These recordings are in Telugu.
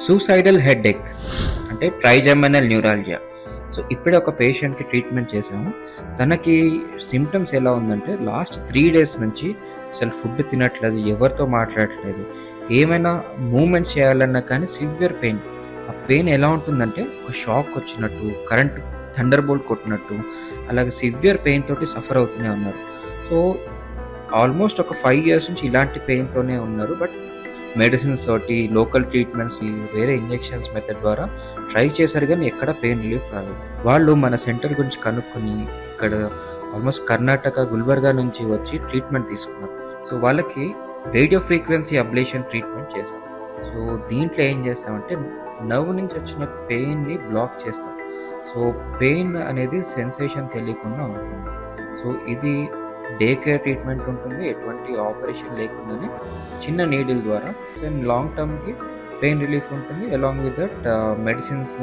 సూసైడల్ హెడేక్ అంటే ట్రైజెమినల్ న్యూరాలజియా. సో ఇప్పుడే ఒక పేషెంట్కి ట్రీట్మెంట్ చేసాము. తనకి సిమ్టమ్స్ ఎలా ఉందంటే లాస్ట్ 3 days నుంచి అసలు ఫుడ్ తినట్లేదు, ఎవరితో మాట్లాడట్లేదు, ఏమైనా మూమెంట్స్ చేయాలన్నా కానీ సివియర్ పెయిన్. ఆ పెయిన్ ఎలా ఉంటుందంటే ఒక షాక్ వచ్చినట్టు, కరెంట్ థండర్ బోల్ట్ కొట్టినట్టు, అలాగే సివియర్ పెయిన్ తోటి సఫర్ అవుతూనే ఉన్నారు. సో ఆల్మోస్ట్ ఒక 5 years నుంచి ఇలాంటి పెయిన్తోనే ఉన్నారు. బట్ మెడిసిన్స్ తోటి, లోకల్ ట్రీట్మెంట్స్, వేరే ఇంజెక్షన్స్ మెథడ్ ద్వారా ట్రై చేశారు కానీ ఎక్కడ పెయిన్ రిలీఫ్ రాలేదు. వాళ్ళు మన సెంటర్ గురించి కనుక్కొని ఇక్కడ ఆల్మోస్ట్ కర్ణాటక గుల్బర్గా నుంచి వచ్చి ట్రీట్మెంట్ తీసుకున్నారు. సో వాళ్ళకి రేడియో ఫ్రీక్వెన్సీ అబ్లేషన్ ట్రీట్మెంట్ చేశాం. సో దీంట్లో ఏం చేస్తామంటే నర్వ్ నుంచి వచ్చిన పెయిన్ని బ్లాక్ చేస్తాం. సో పెయిన్ అనేది సెన్సేషన్ తెలియకుండా ఉంటుంది. సో ఇది డే కేర్ ట్రీట్మెంట్ ఉంటుంది, ఎటువంటి ఆపరేషన్ లేకుండానే చిన్న నీడిల్ ద్వారా. సో లాంగ్ టర్మ్కి పెయిన్ రిలీఫ్ ఉంటుంది. Along with that medicines,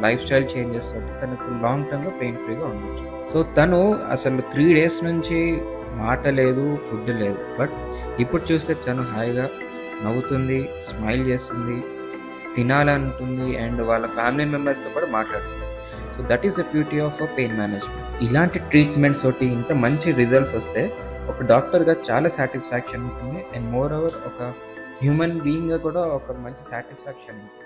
life style changes తోటి తనకు లాంగ్ టర్మ్గా పెయిన్ ఫ్రీగా ఉండొచ్చు. సో తను అసలు 3 days నుంచి మాట లేదు, ఫుడ్ లేదు. బట్ ఇప్పుడు చూస్తే తను హాయిగా నవ్వుతుంది, స్మైల్ చేస్తుంది, తినాలంటుంది అండ్ వాళ్ళ ఫ్యామిలీ మెంబర్స్తో కూడా మాట్లాడుతుంది. So that is the beauty of pain management. ఇలాంటి ట్రీట్మెంట్స్ తోటి ఇంత మంచి రిజల్ట్స్ వస్తే ఒక డాక్టర్గా చాలా సాటిస్ఫాక్షన్ ఉంటుంది అండ్ మోర్ ఓవర్ ఒక హ్యూమన్ బీయింగ్గా కూడా ఒక మంచి సాటిస్ఫాక్షన్ ఉంటుంది.